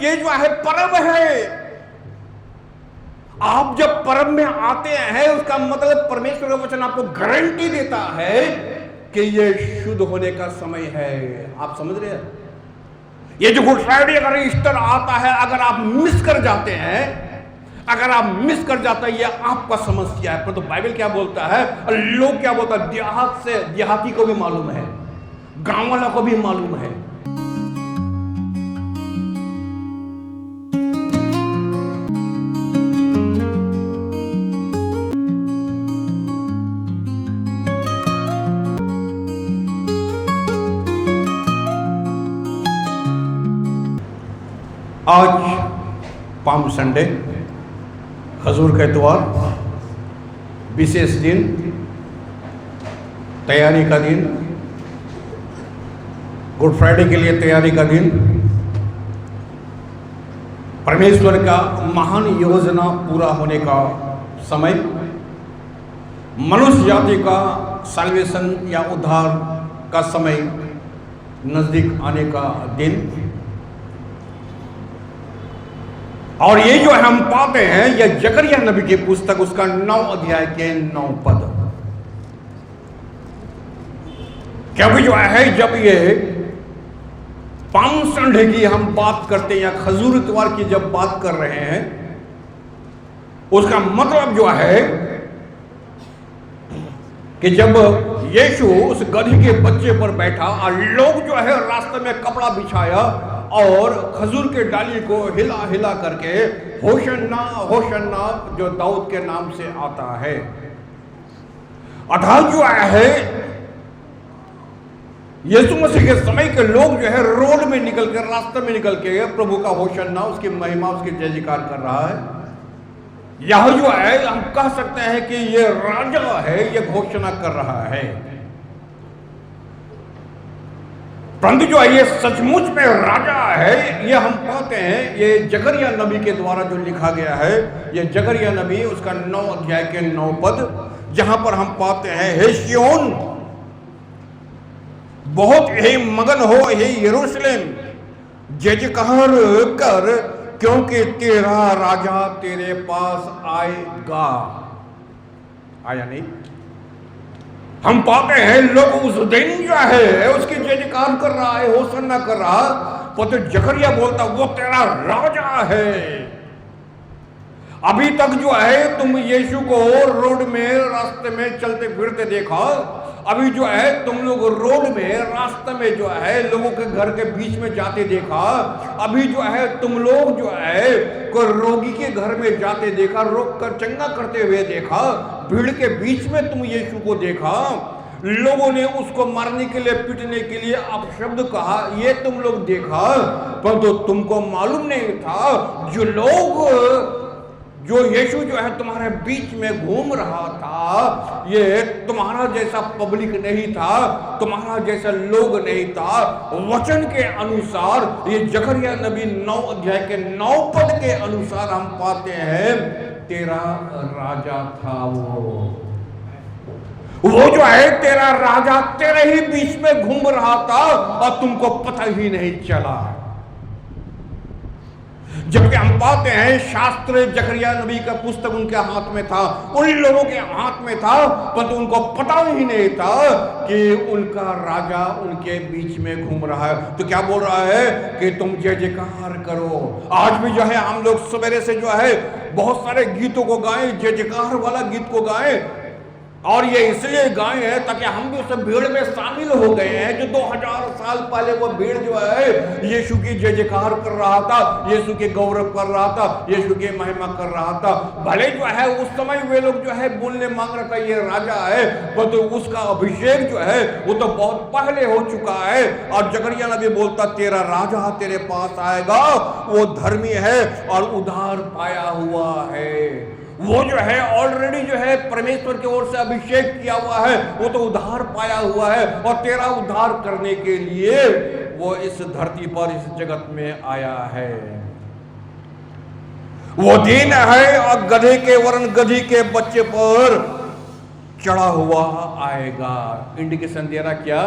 ये जो है पर्व है। आप जब पर्व में आते हैं उसका मतलब परमेश्वर का वचन आपको गारंटी देता है कि ये शुद्ध होने का समय है। आप समझ रहे हैं? ये जो गुड फ्राइडे अगर ईस्टर आता है, अगर आप मिस कर जाते हैं, अगर आप मिस कर जाते हैं, ये आपका समस्या है। पर तो बाइबल क्या बोलता है, लोग क्या बोलता है, देहात से देहाती को भी मालूम है, गांव वाला को भी मालूम है। आज पाम संडे, हजूर का इतवार, विशेष दिन, तैयारी का दिन, गुड फ्राइडे के लिए तैयारी का दिन, परमेश्वर का महान योजना पूरा होने का समय, मनुष्य जाति का साल्वेशन या उद्धार का समय नजदीक आने का दिन। और ये जो हम पाते हैं, यह जकरिया नबी की पुस्तक उसका 9 अध्याय के 9 पद। क्योंकि जो है जब ये पाम संडे की हम बात करते हैं या खजूर इतवार की जब बात कर रहे हैं, उसका मतलब जो है कि जब यीशु उस गधी के बच्चे पर बैठा और लोग जो है रास्ते में कपड़ा बिछाया और खजूर के डाली को हिला हिला करके होशन्ना होशन्ना जो दाऊद के नाम से आता है, अर्थात जो है यीशु मसीह के समय के लोग जो है रोड में निकल कर, रास्ते में निकल के प्रभु का होशन्ना, उसकी महिमा, उसकी जय जयकार कर रहा है। यह जो है हम कह सकते हैं कि ये राजा है, ये घोषणा कर रहा है। परंतु जो है ये सचमुच में राजा है, ये हम पाते हैं ये जकरिया नबी के द्वारा जो लिखा गया है। ये जकरिया नबी उसका 9 अध्याय के 9 पद, जहां पर हम पाते हैं, हे सिय्योन बहुत ही मगन हो, हे यरूशलेम जय जयकार कर, क्योंकि तेरा राजा तेरे पास आएगा। आया नहीं? हम पाते हैं लोग उस दिन जो है उसकी जय जयकार कर रहा है, होसन्ना कर रहा, पर जकरिया बोलता वो तेरा राजा है। अभी तक जो है तुम यीशु को रोड में रास्ते में चलते फिरते देखा, अभी जो है तुम लोग रोड में रास्ते में जो है लोगों के घर के बीच में जाते देखा, अभी जो है तुम लोग जो है कोई रोगी के घर में जाते देखा, रोग कर चंगा करते हुए देखा, भीड़ के बीच में तुम यीशु को देखा, लोगों ने उसको मारने के लिए, पीटने के लिए अपशब्द कहा, ये तुम लोग देखा, परंतु तुमको मालूम नहीं था जो यीशु जो है तुम्हारे बीच में घूम रहा था, ये तुम्हारा जैसा पब्लिक नहीं था, तुम्हारा जैसा लोग नहीं था। वचन के अनुसार ये जकरिया नबी 9 अध्याय के 9 पद के अनुसार हम पाते हैं तेरा राजा था वो जो है तेरा राजा तेरे ही बीच में घूम रहा था और तुमको पता ही नहीं चला। जबकि हम पाते हैं शास्त्र जकरिया नबी का पुस्तक उनके हाथ में था, उन लोगों के हाथ में था, परंतु उनको पता ही नहीं था कि उनका राजा उनके बीच में घूम रहा है। तो क्या बोल रहा है कि तुम जय जयकार करो। आज भी जो है हम लोग सवेरे से जो है बहुत सारे गीतों को गाएं, जय जयकार वाला गीत को गाएं, और ये इसलिए गाए हैं ताकि हम भी उस भीड़ में शामिल हो गए हैं जो 2000 साल पहले वो भीड़ जो है यीशु की जय जयकार कर रहा था, यीशु के गौरव कर रहा था, यीशु की महिमा कर रहा था। भले जो है उस समय वे लोग जो है बोलने मांग रहा था ये राजा है, परंतु उसका अभिषेक जो है वो तो बहुत पहले हो चुका है। और जकरिया नबी बोलता तेरा राजा तेरे पास आएगा, वो धर्मी है और उद्धार पाया हुआ है। वो जो है ऑलरेडी जो है परमेश्वर की ओर से अभिषेक किया हुआ है, वो तो उद्धार पाया हुआ है, और तेरा उद्धार करने के लिए वो इस धरती पर, इस जगत में आया है। वो दिन है और गधे के वरन गधी के बच्चे पर चढ़ा हुआ आएगा। इंडिकेशन दे रहा क्या?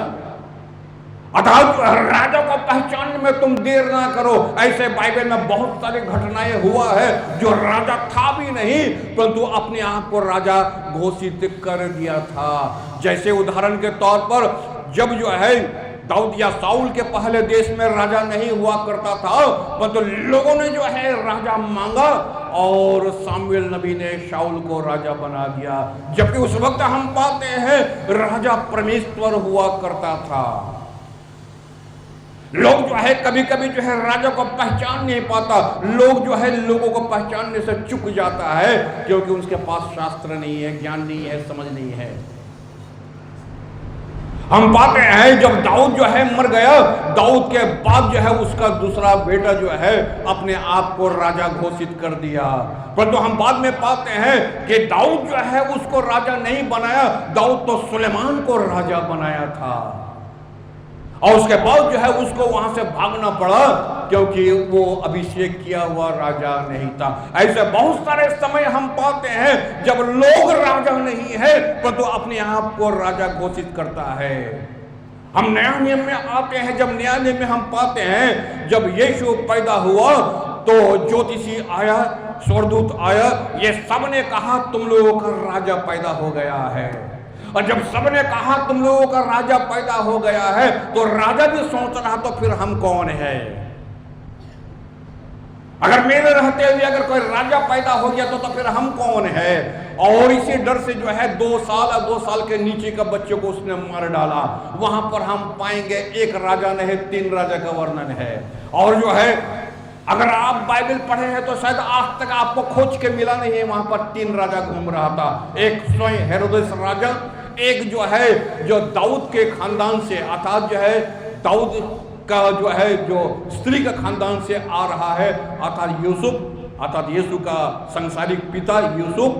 अर्थात राजा को पहचानने में तुम देर ना करो। ऐसे बाइबल में बहुत सारी घटनाएं हुआ है जो राजा था भी नहीं परंतु अपने आप को राजा घोषित कर दिया था। जैसे उदाहरण के तौर पर जब जो है दाऊद या साउल के पहले देश में राजा नहीं हुआ करता था परंतु लोगों ने जो है राजा मांगा और सामुएल नबी ने शाऊल को राजा बना दिया। जबकि उस वक्त हम पाते हैं राजा परमेश्वर हुआ करता था। लोग जो है कभी कभी जो है राजा को पहचान नहीं पाता, लोग जो है लोगों को पहचानने से चूक जाता है क्योंकि उसके पास शास्त्र नहीं है, ज्ञान नहीं है, समझ नहीं है। हम पाते हैं जब दाऊद जो है मर गया, दाऊद के बाद जो है उसका दूसरा बेटा जो है अपने आप को राजा घोषित कर दिया। परंतु हम बाद में पाते हैं कि दाऊद जो है उसको राजा नहीं बनाया, दाऊद तो सुलेमान को राजा बनाया था और उसके बाद जो है उसको वहां से भागना पड़ा क्योंकि वो अभिषेक किया हुआ राजा नहीं था। ऐसे बहुत सारे समय हम पाते हैं जब लोग राजा नहीं है परंतु अपने आप को राजा घोषित करता है। हम नया नियम में आते हैं, जब नया नियम में हम पाते हैं जब यीशु पैदा हुआ तो ज्योतिषी आया, स्वर्गदूत आया, ये सब ने कहा तुम लोगों का राजा पैदा हो गया है। और जब सबने कहा तुम लोगों का राजा पैदा हो गया है तो राजा भी सोच रहा तो फिर हम कौन है। अगर मेरे रहते हुए अगर कोई राजा पैदा हो गया तो फिर हम कौन है। और इसी डर से जो है 2 साल और 2 साल के नीचे का बच्चों को उसने मार डाला। वहां पर हम पाएंगे एक राजा नहीं 3 राजा का वर्णन है। और जो है अगर आप बाइबल पढ़े हैं तो शायद आज तक आपको खोज के मिला नहीं है, वहां पर 3 राजा घूम रहा था। एक स्वयं हेरोदेस राजा, एक जो है जो दाऊद के खानदान से अर्थात जो है दाऊद का जो है जो स्त्री का खानदान से आ रहा है अर्थात यूसुफ, अर्थात यीशु का संसारिक पिता यूसुफ,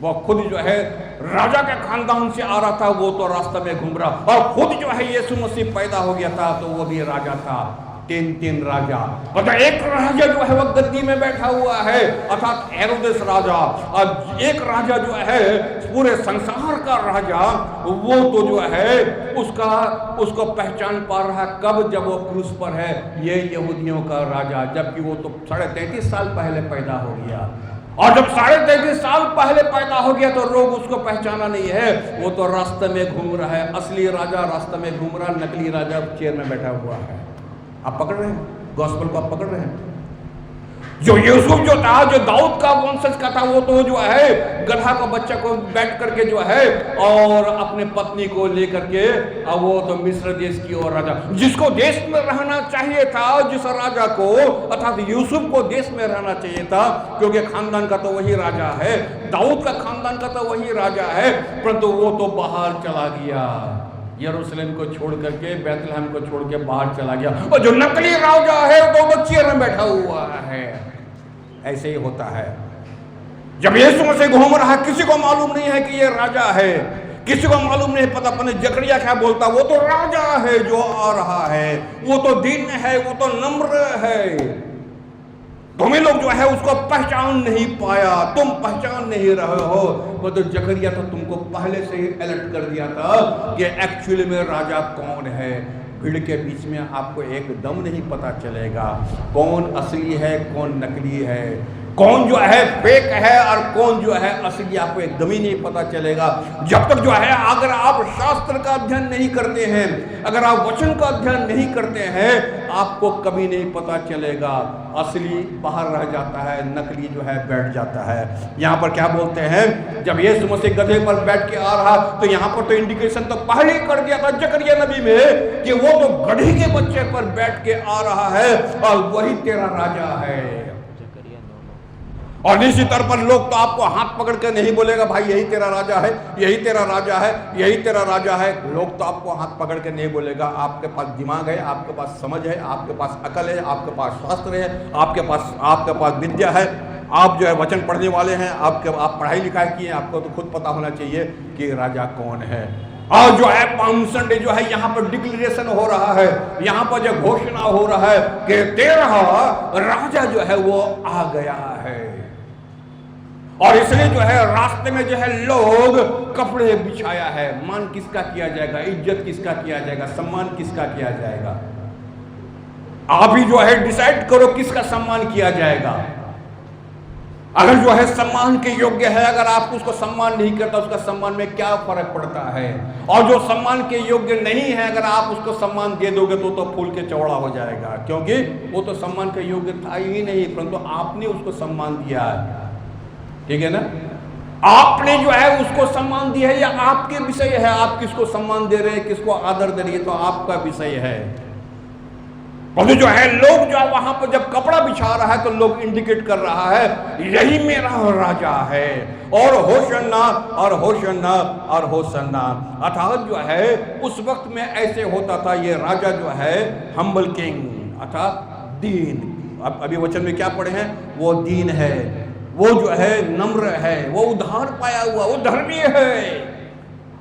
वो खुद जो है राजा के खानदान से आ रहा था, वो तो रास्ते में घूम रहा। और खुद जो है यीशु मसीह पैदा हो गया था तो वो भी राजा था। 3 राजा, मतलब एक राजा जो है वो गद्दी में बैठा हुआ है अर्थात हेरोदेस राजा, और एक राजा जो है पूरे संसार का राजा, वो तो जो है उसको पहचान पा रहा कब, जब वो क्रूस पर है, ये यहूदियों का राजा, जबकि वो तो 33.5 साल पहले पैदा हो गया। और जब 33.5 साल पहले पैदा हो गया तो लोग उसको पहचाना नहीं है, वो तो रास्ते में घूम रहा है। असली राजा रास्ते में घूम रहा, नकली राजा चेयर में बैठा हुआ है। आप पकड़ रहे हैं गॉस्पेल को, आप पकड़ रहे हैं। जो यूसुफ जो था, जो दाऊद का वंशज का था, वो तो जो है गधा को बच्चा को बैठ करके जो है और अपने पत्नी को लेकर के अब वो तो मिस्र देश की ओर राजा, जिसको देश में रहना चाहिए था, जिस राजा को अर्थात यूसुफ को देश में रहना चाहिए था क्योंकि खानदान का तो वही राजा है, दाऊद का खानदान का तो वही राजा है, परंतु वो तो बाहर चला गया, यरूशलेम को छोड़ करके, बैतलहम को छोड़ के बाहर चला गया। और जो नकली राजा है वो चेयर में बैठा हुआ है। ऐसे ही होता है जब यीशु मसीह घूम रहा है, किसी को मालूम नहीं है कि ये राजा है, किसी को मालूम नहीं पता अपने जकरिया क्या बोलता, वो तो राजा है जो आ रहा है, वो तो दीन है, वो तो नम्र है। तुम्हें लोग जो है उसको पहचान नहीं पाया, तुम पहचान नहीं रहे हो। वो तो जकरिया तो तुमको पहले से ही अलर्ट कर दिया था कि एक्चुअली में राजा कौन है। भीड़ के बीच में आपको एकदम नहीं पता चलेगा कौन असली है कौन नकली है, कौन जो है फेक है और कौन जो है असली, आपको एकदम ही नहीं पता चलेगा जब तक जो है अगर आप शास्त्र का अध्ययन नहीं करते हैं, अगर आप वचन का अध्ययन नहीं करते हैं, आपको कभी नहीं पता चलेगा। असली बाहर रह जाता है, नकली जो है बैठ जाता है। यहाँ पर क्या बोलते हैं, जब यीशु मसीह गधे पर बैठ के आ रहा तो यहाँ पर तो इंडिकेशन तो पहले ही कर दिया था जकरिया नबी में कि वो तो गधे के बच्चे पर बैठ के आ रहा है और वही तेरा राजा है। और निश्चित तौर पर लोग तो आपको हाथ पकड़ के नहीं बोलेगा भाई यही तेरा राजा है, यही तेरा राजा है, यही तेरा राजा है। लोग तो आपको हाथ पकड़ के नहीं बोलेगा। आपके पास दिमाग है, आपके पास समझ है, आपके पास अकल है, आपके पास शास्त्र है, आपके पास विद्या है, आप जो है वचन पढ़ने वाले हैं, आप पढ़ाई लिखाई किए, आपको तो खुद पता होना चाहिए कि राजा कौन है। और जो है पाम संडे जो है यहाँ पर डिक्लेरेशन हो रहा है, यहाँ पर जो घोषणा हो रहा है कि तेरा राजा जो है वो आ गया है। और इसलिए जो है रास्ते में जो है लोग कपड़े बिछाया है। मान किसका किया जाएगा, इज्जत किसका किया जाएगा, सम्मान किसका किया जाएगा? आप ही जो है डिसाइड करो किसका सम्मान किया जाएगा। अगर जो है सम्मान के योग्य है, अगर आप उसको सम्मान नहीं करता, उसका सम्मान में क्या फर्क पड़ता है? और जो सम्मान के योग्य नहीं है, अगर आप उसको सम्मान दे दोगे तो फूल के चौड़ा हो जाएगा, क्योंकि वो तो सम्मान के योग्य था ही नहीं, परंतु आपने उसको सम्मान दिया है। ठीक है ना? आपने जो है उसको सम्मान दिया है, या आपके विषय है, आप किसको सम्मान दे रहे हैं, किसको आदर दे रहे हैं, तो आपका विषय है। और जो है लोग जो वहां पर जब कपड़ा बिछा रहा है तो लोग इंडिकेट कर रहा है यही मेरा राजा है, और होशन्ना और होशन्ना और होशन्ना। अर्थात जो है उस वक्त में ऐसे होता था, ये राजा जो है हम्बल किंग अर्थात दीन। अब अभी वचन में क्या पढ़े हैं? वो दीन है, वो जो है नम्र है, वो उद्धार पाया हुआ, वो धर्मी है।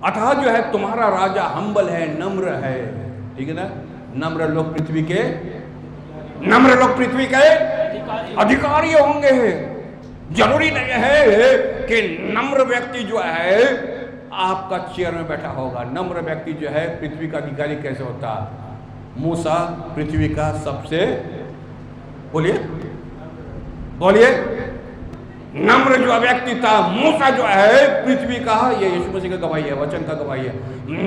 अर्थात जो है तुम्हारा राजा हम्बल है, नम्र है। ठीक है ना? नम्र लोग पृथ्वी के अधिकारी होंगे। जरूरी नहीं है कि नम्र व्यक्ति जो है आपका चेयर में बैठा होगा। नम्र व्यक्ति जो है पृथ्वी का अधिकारी कैसे होता? मूसा पृथ्वी का सबसे बोलिए नम्र जो व्यक्ति था, मूसा जो है पृथ्वी का, ये यीशु मसीह का गवाही है, वचन का गवाही है।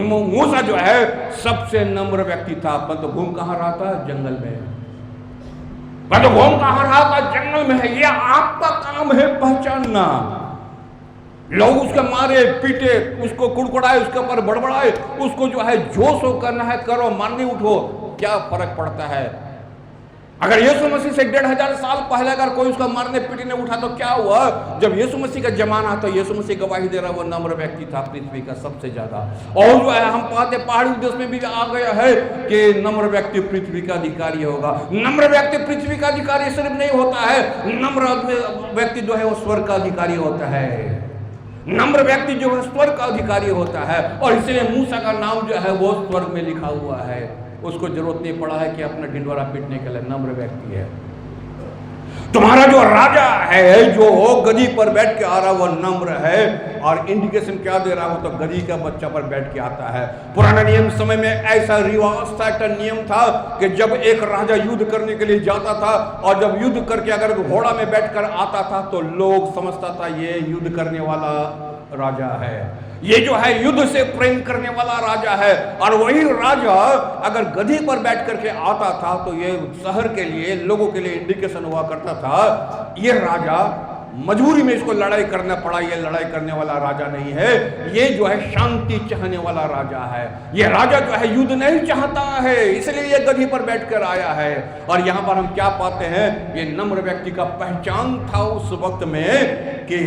मूसा जो है सबसे नम्र व्यक्ति था, परंतु घूम कहां रहा था? जंगल में। परंतु घूम कहां रहा था? जंगल में है। ये आपका काम है पहचानना। लोग उसके मारे पीटे, उसको कुड़कुड़ाए, उसके ऊपर बड़बड़ाए, उसको जो है जोश हो करना है करो, मारने उठो, क्या फर्क पड़ता है? अगर यीशु मसीह से 1500 साल पहले अगर कोई उसका मारने पीटने उठा तो क्या हुआ? जब यीशु मसीह का जमाना तो यीशु मसीह गवाही दे रहा, वो नम्र व्यक्ति था पृथ्वी का सबसे ज्यादा। और जो है हम पाते पहाड़ी देश में भी आ गया है कि नम्र व्यक्ति पृथ्वी का अधिकारी होगा। नम्र व्यक्ति पृथ्वी का अधिकारी सिर्फ नहीं होता है, नम्र व्यक्ति जो है वो स्वर्ग का अधिकारी होता है। नम्र व्यक्ति जो है स्वर्ग का अधिकारी होता है, और इसलिए मूसा का नाम जो है वो स्वर्ग में लिखा हुआ है। उसको जरूरत नहीं पड़ा है कि अपना ढिंढोरा पीटने के लिए, नम्र व्यक्ति है। तुम्हारा जो राजा है जो गधी पर बैठ के आ रहा वो नम्र है। और इंडिकेशन क्या दे रहा हो? तो गधी का बच्चा पर बैठ के आता है। पुराना नियम समय में ऐसा रिवाज था, एक नियम था कि जब एक राजा युद्ध करने के लिए जाता था और जब युद्ध करके अगर घोड़ा में बैठकर आता था तो लोग समझता था ये युद्ध करने वाला राजा है, ये जो है युद्ध से प्रेम करने वाला राजा है। और वही राजा अगर गधी पर बैठ करके आता था तो ये शहर के लिए, लोगों के लिए इंडिकेशन हुआ करता था ये राजा मजबूरी में इसको लड़ाई करना पड़ा, ये लड़ाई करने वाला राजा नहीं है, ये जो है शांति चाहने वाला राजा है। ये राजा जो है युद्ध नहीं चाहता है, इसलिए ये गधी पर बैठकर आया है। और यहाँ पर हम क्या पाते हैं? ये नम्र व्यक्ति का पहचान था उस वक्त में कि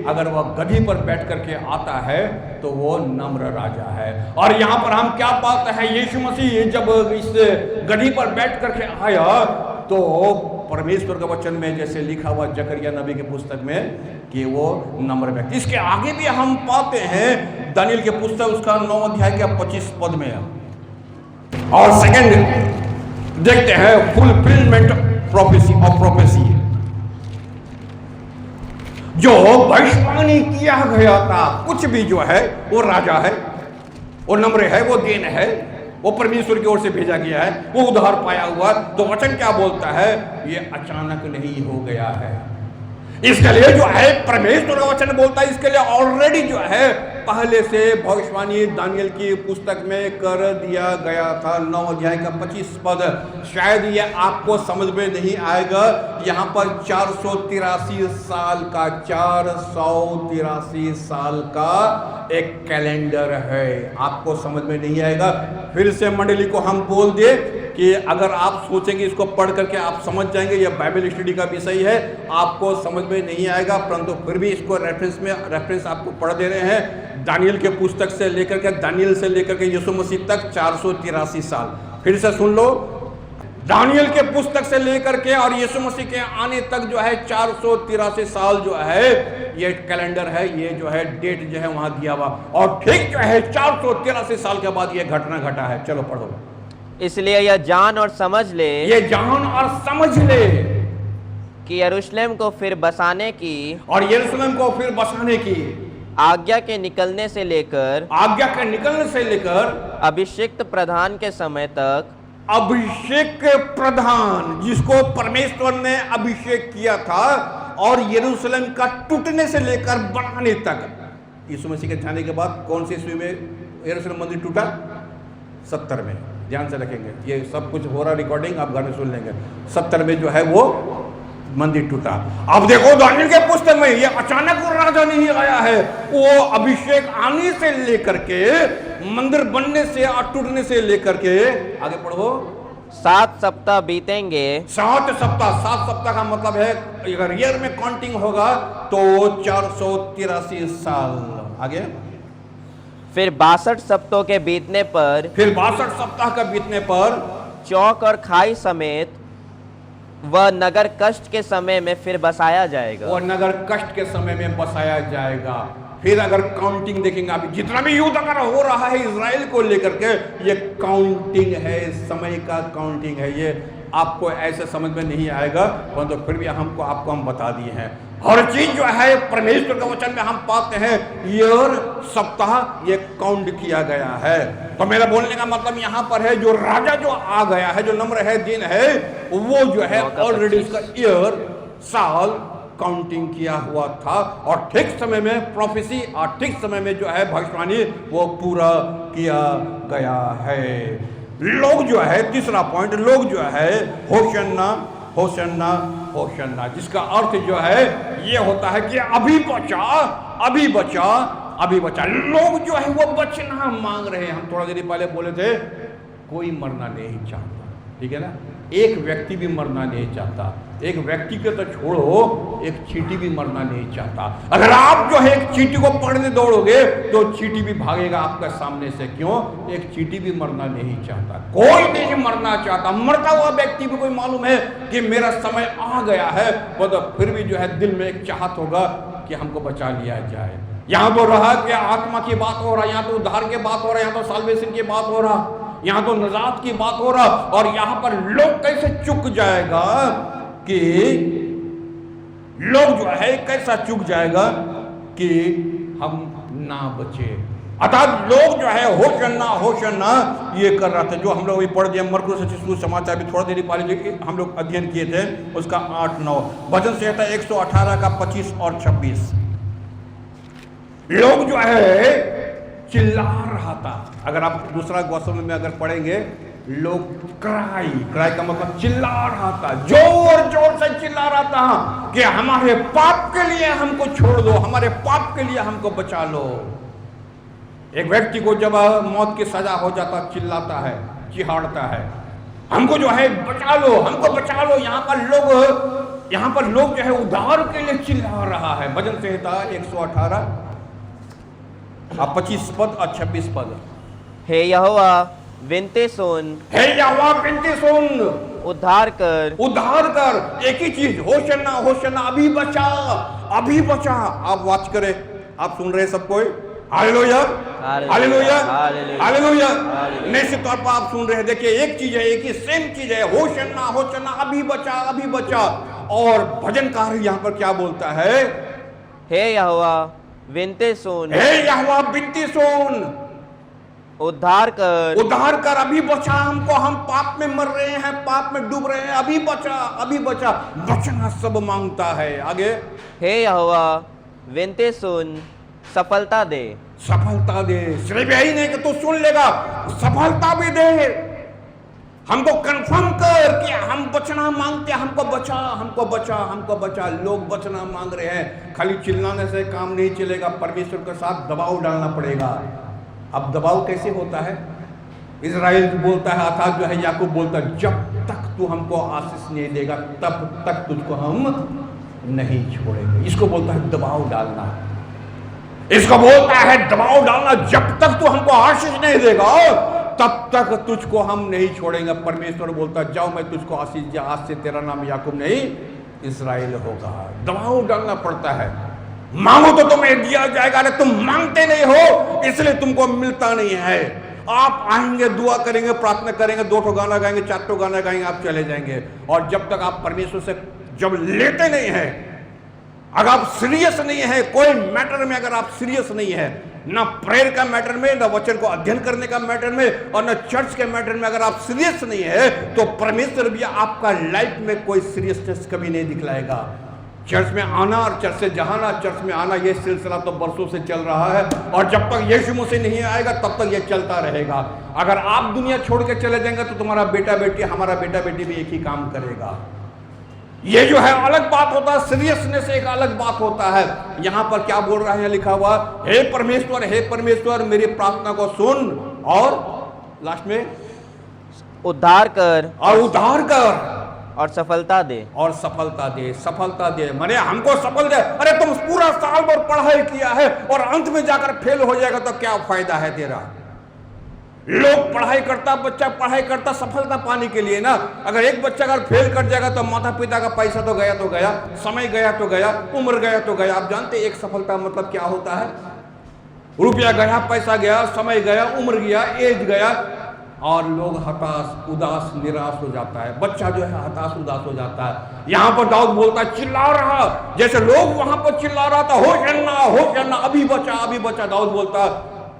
अगर वह गधी पर बैठ करके आता है तो वो नम्र राजा है। और यहाँ पर हम क्या पाते हैं? यीशु मसीह जब इस गधी पर बैठ करके आया तो परमेश्वर का वचन में जैसे लिखा हुआ जकरिया नबी की पुस्तक में कि वो नम्र व्यक्ति। इसके आगे भी हम पाते हैं दानियल के पुस्तक उसका 9 अध्याय के 25 पद में। और सेकंड देखते हैं फुलफिलमेंट ऑफ प्रोफेसी, जो भविष्यवाणी किया गया था। कुछ भी जो है वो राजा है, वो नम्र है, वो दीन है, वो परमेश्वर की ओर से भेजा गया है, वो उद्धार पाया हुआ। तो वचन क्या बोलता है? ये अचानक नहीं हो गया है। इसके लिए जो है परमेश्वर का वचन बोलता है, इसके लिए ऑलरेडी जो है पहले से भविष्यवाणी दानियल की पुस्तक में कर दिया गया था। 9 अध्याय का 25 पद। शायद ये आपको समझ में नहीं आएगा। यहाँ पर 483 साल का 483 साल का एक कैलेंडर है, आपको समझ में नहीं आएगा। फिर से मंडली को हम बोल दे कि अगर आप सोचेंगे इसको पढ़ करके आप समझ जाएंगे, यह बाइबल स्टडी का विषय है, आपको समझ में नहीं आएगा, परंतु फिर भी इसको रेफरेंस आपको पढ़ दे रहे हैं। दानियल के पुस्तक से लेकर के, दानियल से लेकर के यीशु मसीह तक 483 साल। फिर से सुन लो, दानियल के पुस्तक से लेकर के और यीशु मसीह के आने तक जो है 483 साल जो है ये कैलेंडर है, ये जो है डेट जो है वहां दिया हुआ। और ठीक जो है 483 साल के बाद ये घटना घटा है। चलो पढ़ो। इसलिए यह जान और समझ ले, ये जान और समझ ले। कि यरूशलेम को फिर बसाने की और यरूशलेम को फिर बसाने की आज्ञा के निकलने से लेकर आज्ञा के निकलने से लेकर अभिषिक्त प्रधान के समय तक अभिषेक प्रधान जिसको परमेश्वर ने अभिषेक किया था और यरूशलेम का टूटने से लेकर बनाने तक, यीशु मसीह के जाने के बाद कौन सी ईस्वी में यरूशलेम मंदिर टूटा? 70 में। ध्यान से रखेंगे, ये सब कुछ हो रहा रिकॉर्डिंग, आप गाने सुन लेंगे। 70 में जो है वो मंदिर टूटा। अब देखो दानियेल के पुस्तक में ये अचानक वो राजा नहीं आया है, वो अभिषेक आने से लेकर के मंदिर बनने से और टूटने से लेकर के, आगे पढ़ो, 7 सप्ताह बीतेंगे। 7 सप्ताह, 7 सप्ताह का मतलब है अगर ईयर में काउंटिंग होगा तो 483 साल। आगे फिर 62 सप्ताह के बीतने पर, फिर 62 सप्ताह का बीतने पर चौक और खाई समेत वह नगर कष्ट के समय में फिर बसाया जाएगा। और नगर कष्ट के समय में बसाया जाएगा। फिर अगर काउंटिंग देखेंगे, अभी जितना भी युद्ध अगर हो रहा है इजराइल को लेकर के, ये काउंटिंग है, समय का काउंटिंग है। ये आपको ऐसे समझ में नहीं आएगा, परंतु फिर भी आपको हम बता दिए हैं। हर चीज जो है परमेश्वर के वचन में हम पाते हैं, ईयर, सप्ताह, ये काउंट किया गया है। तो मेरा बोलने का मतलब यहाँ पर है, जो राजा जो आ गया है, जो नंबर है, दिन है, वो जो है ऑलरेडी उसका ईयर, साल काउंटिंग किया हुआ था और ठीक समय में प्रोफेसी और ठीक समय में जो है भविष्यवाणी वो पूरा किया गया है। लोग जो है, तीसरा पॉइंट, लोग जो है होशन्ना होशन्ना होशन्ना, जिसका अर्थ जो है ये होता है कि अभी बचा, अभी बचा, अभी बचा। लोग जो है वो बचना मांग रहे हैं। हम थोड़ा देर पहले बोले थे कोई मरना नहीं चाहता, ठीक है ना? एक व्यक्ति भी मरना नहीं चाहता। एक व्यक्ति के तो छोड़ो, एक चींटी भी मरना नहीं चाहता। अगर आप जो है एक चींटी को पकड़ने दौड़ोगे तो चींटी भी भागेगा आपके सामने से। क्यों? एक चींटी भी मरना नहीं चाहता, कोई नहीं मरना चाहता। मरता हुआ व्यक्ति भी कोई मालूम है कि मेरा समय आ गया है, तो फिर भी जो है दिल में एक चाहत होगा कि हमको बचा लिया जाए। यहाँ तो रहा कि आत्मा की बात हो रहा, यहाँ तो उद्धार की बात हो रहा, यहाँ तो साल्वेशन की बात हो रहा, यहाँ तो निजात की बात हो रहा, और यहाँ पर लोग कैसे चुक जाएगा कि लोग जो है कैसा चुक जाएगा कि हम ना बचे। अर्थात लोग जो है होशन्ना होशन्ना ये कर रहा था। जो हम लोग अभी पढ़ दिया मरकुस रचित समाचार भी थोड़ा देर पहले जो हम लोग अध्ययन किए थे, उसका 8-9 वचन संहिता 118 का 25 और 26। लोग जो है चिल्ला रहा था। अगर आप दूसरा गोस्पेल में अगर पढ़ेंगे, लोग क्राई का मतलब चिल्ला रहा था, जोर जोर से चिल्ला रहा था कि हमारे पाप के लिए हमको छोड़ दो, हमारे पाप के लिए हमको बचा लो। एक व्यक्ति को जब मौत की सजा हो जाता चिल्लाता है, चिहाड़ता है, हमको जो है बचा लो, हमको बचा लो। यहाँ पर लोग जो है उद्धार के लिए चिल्ला रहा है। भजन संहिता 118 25 पद और 26 पद। हे यहोवा विनती सुन, हे यहोवा विनती सुन, उद्धार कर, उद्धार कर। एक ही चीज, होशन्ना होशन्ना, अभी बचा, अभी बचा। आप वाच करें, आप सुन रहे सब कोई? Hallelujah hallelujah hallelujah. निश्चित तौर पर आप सुन रहे हैं। देखिए एक चीज है, एक ही सेम चीज है, होशन्ना होशन्ना, अभी बचा, अभी बचा। और भजनकार यहाँ पर क्या बोलता है? हे यहोवा विनती सुन, हे यहोवा विनती सुन, उद्धार कर, उद्धार कर, अभी बचा हमको, हम पाप में मर रहे हैं, पाप में डूब रहे हैं, अभी बचा, अभी बचा। बचना सब मांगता है। आगे, हे यहोवा विनती सुन, सफलता दे, सफलता दे। सिर्फ यही नहीं कि तू सुन लेगा, सफलता भी दे। हमको कंफर्म कर कि हम बचना मांगते, हमको बचा, हमको बचा, हमको बचा। लोग बचना मांग रहे हैं। खाली चिल्लाने से काम नहीं चलेगा, परमेश्वर के साथ दबाव डालना पड़ेगा। अब दबाव कैसे होता है? इजराइल बोलता है, अर्थात जो है याकूब बोलता है, जब तक तू हमको आशीष नहीं देगा तब तक तुझको हम नहीं छोड़ेंगे। इसको बोलता है दबाव डालना, इसको बोलता है दबाव डालना। जब तक तू हमको आशीष नहीं देगा तब तक तुझको हम नहीं छोड़ेंगे। परमेश्वर बोलता है, जाओ मैं तुझको आशीष दिया, आज से तेरा नाम याकूब नहीं इजराइल होगा। दबाव डालना पड़ता है। मांगो तो तुम्हें दिया जाएगा, अरे तुम मांगते नहीं हो इसलिए तुमको मिलता नहीं है। आप आएंगे, दुआ करेंगे, प्रार्थना करेंगे, 2 गाना गाएंगे, 4 गाना गाएंगे, आप चले जाएंगे। और जब तक आप परमेश्वर से जब लेते नहीं है, अगर आप सीरियस नहीं है कोई मैटर में, अगर आप सीरियस नहीं है ना प्रेयर का मैटर में, ना वचन को अध्ययन करने का मैटर में, और ना चर्च के मैटर में, अगर आप सीरियस नहीं है तो परमेश्वर भी आपका लाइफ में कोई सीरियसनेस कभी नहीं दिखलाएगा। चर्च में आना और चर्च से जहाना, चर्च में आना, ये सिलसिला तो बरसों से चल रहा है, और जब तक यीशु मसीह नहीं आएगा तब तक ये चलता रहेगा। अगर आप दुनिया छोड़ के चले जाएंगे तो तुम्हारा बेटा बेटी, हमारा बेटा बेटी भी एक ही काम करेगा। ये जो है अलग बात होता है, सीरियसनेस एक अलग बात होता है। यहां पर क्या बोल रहा है, लिखा हुआ, हे परमेश्वर मेरी प्रार्थना को सुन, और लास्ट में उद्धार कर और सफलता दे। और सफलता दे माने हमको सफल दे। अरे तुम पूरा साल भर पढ़ाई किया है और अंत में जाकर फेल हो जाएगा तो क्या फायदा है तेरा। लोग बच्चा पढ़ाई करता सफलता पाने के लिए ना। अगर एक बच्चा अगर फेल कर जाएगा तो माता पिता का पैसा तो गया, समय गया तो गया, उम्र गया तो गया। आप जानते एक सफलता मतलब क्या होता है? रुपया गया, पैसा गया, समय गया, उम्र गया, एज गया, और लोग हताश, उदास, निराश हो जाता है। बच्चा जो है हताश, उदास हो जाता है। यहां पर दाऊद बोलता है, चिल्ला रहा, जैसे लोग वहां पर चिल्ला रहा था, होशन्ना, अभी बचा। दाऊद बोलता,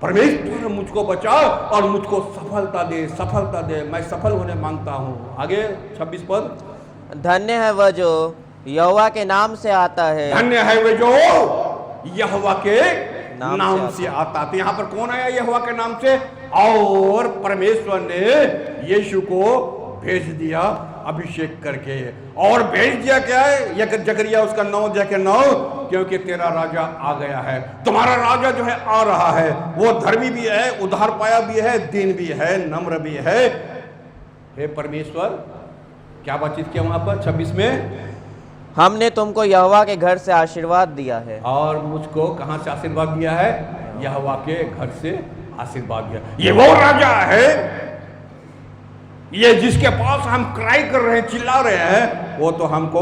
परमेश्वर मुझको बचा और मुझको सफलता दे, मैं सफल होने मांगता हूं। आगे 26 पद, धन्य है वह जो यहोवा के नाम से आता है। धन्य है वह जो यहोवा के नाम से आता। तो यहां पर कौन आया यहोवा के नाम से? और परमेश्वर ने यीशु को भेज दिया अभिषेक करके, और भेज दिया क्या है, जकरिया उसका 9:9, क्योंकि तेरा राजा आ गया है, तुम्हारा राजा जो है आ रहा है। वो धर्मी भी है, उद्धार पाया भी है, दीन भी है, नम्र भी है। हे परमेश्वर, क्या बातचीत किया वहां पर 26 में? हमने तुमको यहोवा के घर से आशीर्वाद दिया है। और मुझको कहां से आशीर्वाद दिया है? यहोवा के घर से आशीर्वाद दिया। ये वो राजा है, ये जिसके पास हम क्राई कर रहे हैं, चिल्ला रहे हैं, वो तो हमको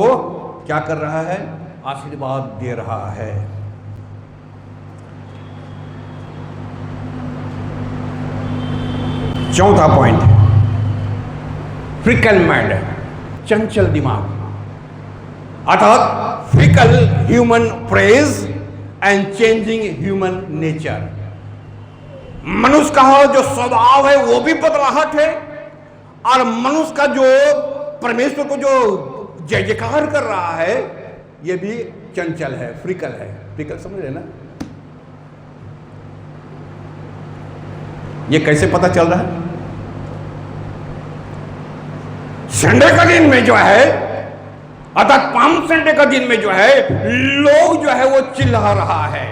क्या कर रहा है? आशीर्वाद दे रहा है। चौथा पॉइंट, फ्रिकल माइंड, चंचल दिमाग, अर्थात fickle human praise and changing human nature. मनुष्य का जो स्वभाव है वो भी बदलाहट है, और मनुष्य का जो परमेश्वर को जो जय जयकार कर रहा है ये भी चंचल है, फ्रिकल है। फ्रिकल समझ रहे ना? ये कैसे पता चल रहा है? संडे का दिन में जो है, अर्थात पाम संडे का दिन में जो है, लोग जो है वो चिल्ला रहा है।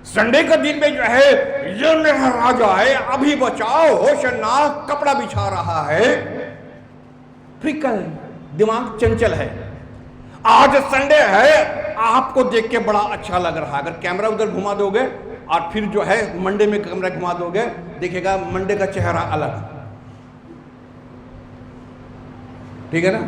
संडे का दिन में जो है, ये मेरा राजा है, अभी बचाओ, होशन्ना, कपड़ा बिछा रहा है। फ्रिकल दिमाग, चंचल है। आज संडे है, आपको देख के बड़ा अच्छा लग रहा है। अगर कैमरा उधर घुमा दोगे और फिर जो है मंडे में कैमरा घुमा दोगे, देखिएगा मंडे का चेहरा अलग, ठीक है ना?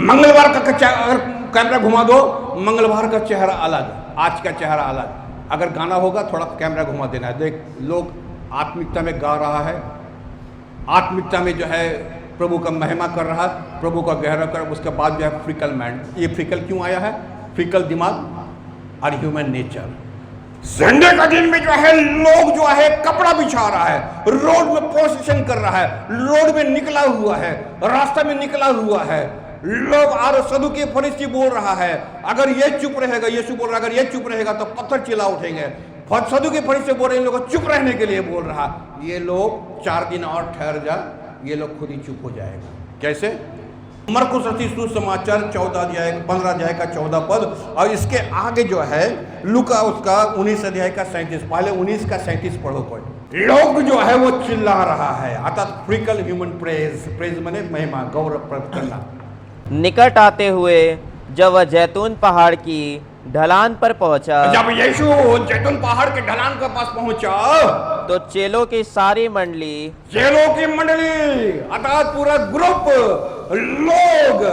मंगलवार का अगर कैमरा घुमा दो, मंगलवार का चेहरा अलग, आज का चेहरा अलग। अगर गाना होगा थोड़ा कैमरा घुमा देना है। देख, लोग आत्मिकता में गा रहा है, आत्मिकता में जो है प्रभु का महिमा कर रहा है, प्रभु का गहरा कर, उसके बाद जो है फ्रिकल माइंड। ये फ्रिकल क्यों आया है? फ्रिकल दिमाग और ह्यूमन नेचर। संडे का दिन में जो है लोग जो है कपड़ा बिछा रहा है, रोड में प्रोसेशन कर रहा है, रोड में निकला हुआ है, रास्ता में निकला हुआ है। लोग और सदुकी फरीसी बोल रहा है, अगर ये चुप रहेगा, यीशु बोल रहा है, अगर ये चुप रहेगा तो पत्थर चिल्ला उठेंगे। सदुकी फरीसी बोल रहे हैं, इन लोगों को चुप रहने के लिए बोल रहा। ये लोग 4 दिन और ठहर जा, ये लोग खुद ही चुप हो जाएगा। कैसे? मरकुस रचित सुसमाचार 15 अध्याय का 14 पद, और इसके आगे जो है लूका उसका 19 अध्याय का 37। पहले 19 का 37 पढ़ो। कोई लोग जो है वो चिल्ला रहा है, अर्थात फ्रिकल ह्यूमन प्रेज माने महिमा, गौरव प्राप्त करना। निकट आते हुए जब वह जैतून पहाड़ की ढलान पर पहुंचा, जब यीशु जैतून पहाड़ के ढलान के पास पहुंचा, तो चेलों की सारी मंडली, अर्थात पूरा ग्रुप लोग,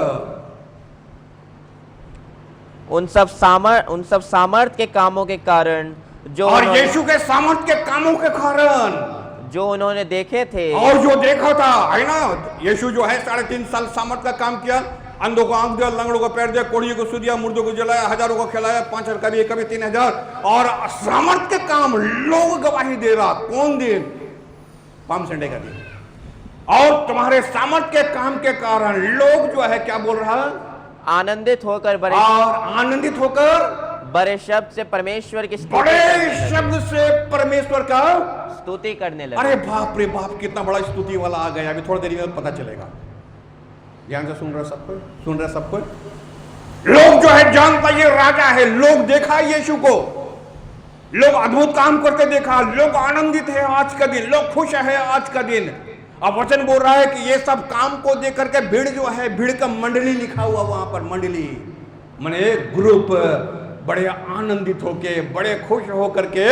उन सब सामर्थ के कामों के कारण जो, और यीशु के सामर्थ के कामों के कारण जो उन्होंने देखे थे, और जो देखा था, है ना? यीशु जो है 3.5 साल सामर्थ का काम किया, अंधों को आंख दिया, लंगड़ों को पैर दिया, कोड़ियों को सुदिया, मुर्दों को जलाया, हजारों को खिलाया, 5,000 कभी 3,000। और सामर्थ्य के काम लोग गवाही दे रहा। कौन दिन? पाम संडे का दिन। और तुम्हारे सामर्थ्य के काम के कारण लोग जो है क्या बोल रहा? आनंदित होकर बड़े शब्द से परमेश्वर की परमेश्वर का स्तुति करने लगे। अरे बाप रे बाप, कितना बड़ा स्तुति वाला आ गया। अभी थोड़ी देर में पता चलेगा। ध्यान से सुन रहा सब कोई? लोग जो है जानता ये राजा है, लोग देखा यीशु को, लोग अद्भुत काम करते देखा, लोग आनंदित है आज का दिन, लोग खुश है आज का दिन। अब वचन बोल रहा है कि ये सब काम को देख करके भीड़ जो है, भीड़ का मंडली लिखा हुआ वहां पर, मंडली माने ग्रुप, बड़े आनंदित होके, बड़े खुश होकर के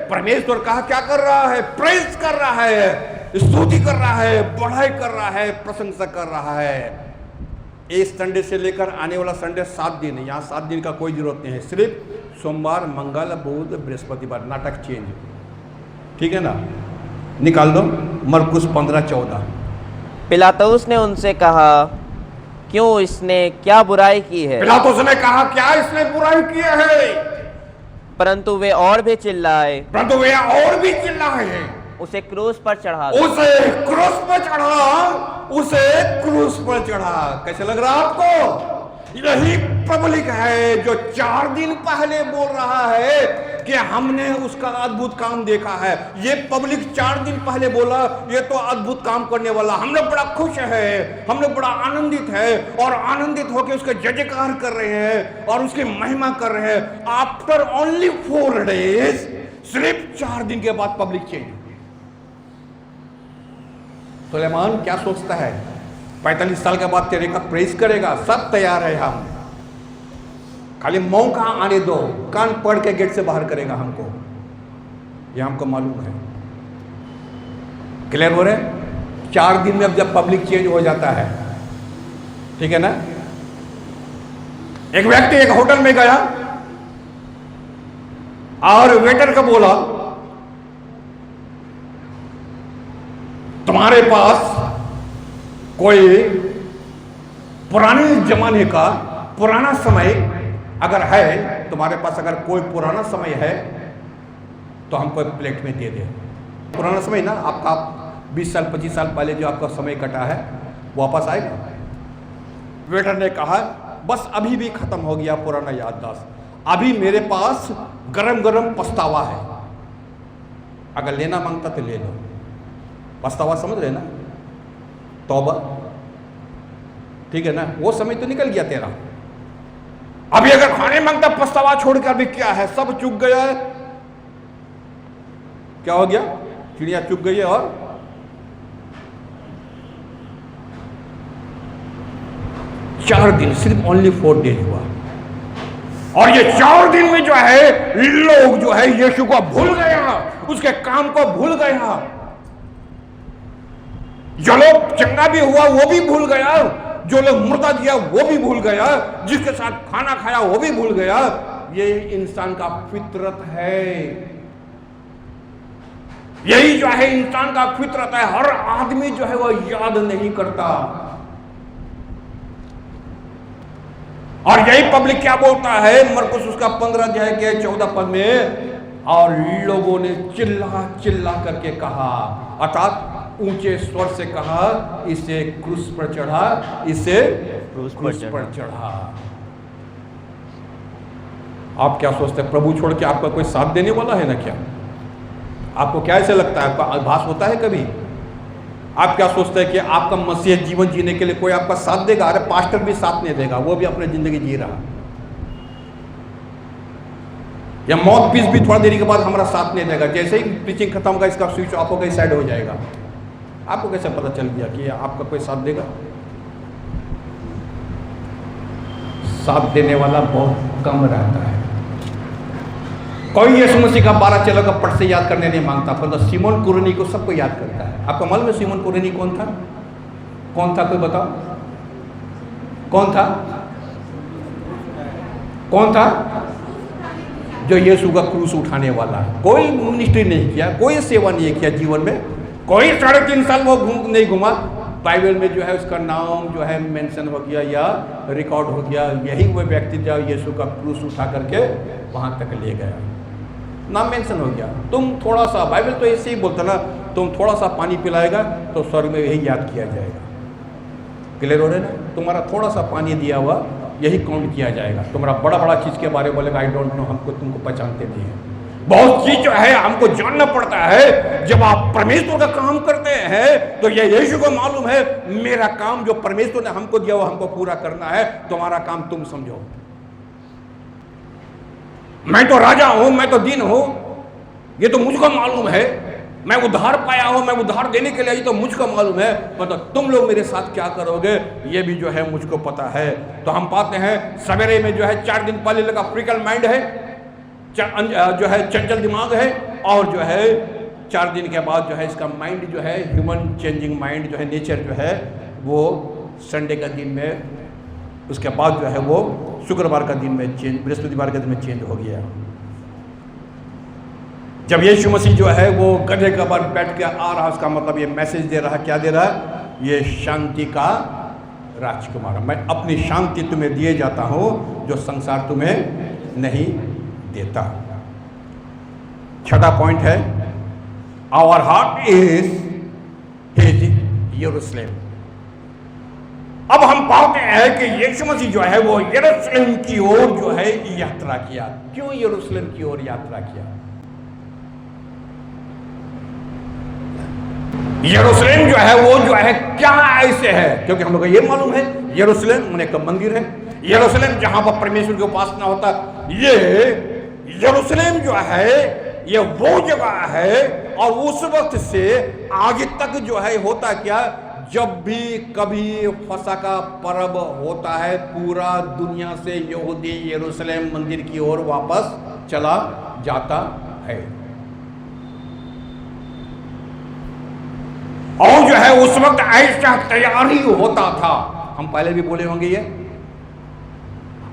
परमेश्वर का क्या कर रहा है? प्रेज कर रहा है, स्तुति कर रहा है, बढ़ाई कर रहा है, प्रशंसा कर रहा है। इस संडे से लेकर आने वाला संडे 7 दिन है। यहाँ 7 दिन का कोई जरूरत नहीं है, सिर्फ सोमवार, मंगल, बुध, बृहस्पतिवार। नाटक चेंज, ठीक है ना? निकाल दो मरकुस 15:14। पिलातुस ने उनसे कहा, क्यों इसने क्या बुराई की है? पिलातुस ने कहा, क्या इसने बुराई की है? परंतु वे और भी चिल्लाए, उसे क्रूस पर चढ़ा दो। उसे क्रूस पर चढ़ा। कैसे लग रहा आपको? यही पब्लिक है जो 4 दिन पहले बोल रहा है कि हमने उसका अद्भुत काम देखा है। ये पब्लिक 4 दिन पहले बोला ये तो अद्भुत काम करने वाला, हम लोग बड़ा खुश है, हम लोग बड़ा आनंदित है, और आनंदित होकर उसका जय जयकार कर रहे हैं और उसकी महिमा कर रहे हैं। आफ्टर ओनली 4 डेज, सिर्फ 4 दिन के बाद पब्लिक चेंज। सुलेमान क्या सोचता है? 45 साल के बाद तेरे का प्रेज करेगा, सब तैयार है, हम खाली मौका आने दो, कान पड़ के गेट से बाहर करेगा हमको, ये हमको मालूम है। क्लियर हो रहे? 4 दिन में अब जब पब्लिक चेंज हो जाता है, ठीक है ना? एक व्यक्ति एक होटल में गया और वेटर को बोला, तुम्हारे पास कोई पुराने जमाने का पुराना समय अगर है, तुम्हारे पास अगर कोई पुराना समय है तो हमको एक प्लेट में दे दे। पुराना समय ना आपका 20 साल 25 साल पहले जो आपका समय कटा है वापस आएगा। वेटर ने कहा, बस अभी भी खत्म हो गया पुराना याददाश्त, अभी मेरे पास गरम गरम पछतावा है, अगर लेना मांगता तो ले लो। पछतावा समझ रहे ना? तौबा, ठीक है ना? वो समय तो निकल गया तेरा। अभी अगर खाने मांगता पछतावा छोड़कर अभी क्या है, सब चुक गया है। क्या हो गया? चिड़िया चुक गई है। और 4 दिन, सिर्फ ओनली 4 डेज हुआ, और ये 4 दिन में जो है लोग जो है यीशु को भूल गया, उसके काम को भूल गया। जो लोग चंगा भी हुआ वो भी भूल गया, जो लोग मुर्दा दिया वो भी भूल गया, जिसके साथ खाना खाया वो भी भूल गया। ये इंसान का फितरत है, यही जो है इंसान का फितरत है। हर आदमी जो है वो याद नहीं करता। और यही पब्लिक क्या बोलता है? मरकुस उसका 15 अध्याय के 14 पद में, और लोगों ने चिल्ला चिल्ला करके कहा, अर्थात ऊंचे स्वर से कहा, इसे क्रूस पर चढ़ा, इसे क्रूस पर चढ़ा। आप क्या सोचते हैं? प्रभु छोड़ के आपका कोई साथ देने वाला है ना? क्या आपको क्या ऐसे लगता है? आपका आभास होता है कभी? आप क्या सोचते हैं कि आपका मसीह जीवन जीने के लिए कोई आपका साथ देगा? अरे पास्टर भी साथ नहीं देगा, वो भी अपनी जिंदगी जी रहा, या मौत पीस भी थोड़ा देरी के बाद हमारा साथ नहीं देगा। जैसे ही प्रीचिंग खत्म होगा, इसका स्विच ऑफ होकर साइड हो जाएगा। आपको कैसे पता चल गया कि आपका कोई साथ देगा? साथ देने वाला बहुत कम रहता है। कोई यीशु मसीह का 12 चेलों का पट से याद करने नहीं मांगता, परंतु सिमोन कुरेनी को सबको याद करता है। आपको मालूम है सिमोन कुरेनी कौन था? कौन था? कोई बताओ, कौन था? कौन था? जो यीशु का क्रूस उठाने वाला। कोई मिनिस्ट्री नहीं किया, कोई सेवा नहीं किया जीवन में, कोई 3.5 साल वो नहीं घुमा, बाइबल में जो है उसका नाम जो है मेंशन हो गया या रिकॉर्ड हो गया, यही वो व्यक्ति जब यीशु का क्रूस उठा करके वहां तक ले गया, नाम मेंशन हो गया। तुम थोड़ा सा, बाइबल तो ऐसे ही बोलता ना, तुम थोड़ा सा पानी पिलाएगा तो स्वर्ग में यही याद किया जाएगा। क्लियर हो रहे ना? तुम्हारा थोड़ा सा पानी दिया हुआ यही काउंट किया जाएगा। तुम्हारा बड़ा बड़ा चीज के बारे में बोलेगा आई डोंट नो, हमको तुमको पहचानते नहीं है। बहुत चीज जो है हमको जानना पड़ता है। जब आप परमेश्वर का काम करते हैं तो ये यीशु को मालूम है मेरा काम जो परमेश्वर ने हमको दिया वो हमको पूरा करना है, तुम्हारा काम तुम समझो। मैं तो राजा हूं, मैं तो दीन हूं, ये तो मुझको मालूम है, मैं उद्धार पाया हूं, मैं उद्धार देने के लिए आई तो मुझको मालूम है, मतलब तुम लोग मेरे साथ क्या करोगे ये भी जो है मुझको पता है। तो हम पाते हैं सवेरे में जो है 4 दिन पहले लगा फ्रिकल माइंड है, जो है चंचल दिमाग है, और जो है 4 दिन के बाद जो है इसका माइंड जो है ह्यूमन चेंजिंग माइंड जो है, नेचर जो है वो संडे का दिन में, उसके बाद जो है वो शुक्रवार का दिन में चेंज, बृहस्पतिवार के दिन में चेंज हो गया। जब यीशु मसीह जो है वो गधे के ऊपर बैठ के आ रहा, उसका मतलब ये मैसेज दे रहा, क्या दे रहा है? ये शांति का राजकुमार, मैं अपनी शांति तुम्हें दिए जाता हूं जो संसार तुम्हें नहीं देता। छठा पॉइंट है आवर हार्ट इज हिज यरूशलेम। अब हम पाते हैं कि यीशु मसीह जो है वो यरूशलेम की ओर जो है यात्रा किया। क्यों यरूशलेम की ओर यात्रा किया? यरूशलेम जो है वो जो है क्या ऐसे है? क्योंकि हम लोग को ये मालूम है यरूशलेम माने एक मंदिर है, यरूशलेम जहां पर परमेश्वर की उपासना होता। ये यरूशलेम जो है ये वो जगह है, और उस वक्त से आज तक जो है होता क्या, जब भी कभी फसह का पर्व होता है पूरा दुनिया से यहूदी यरूशलेम मंदिर की ओर वापस चला जाता है। और जो है उस वक्त ऐसा तैयारी होता था, हम पहले भी बोले होंगे ये,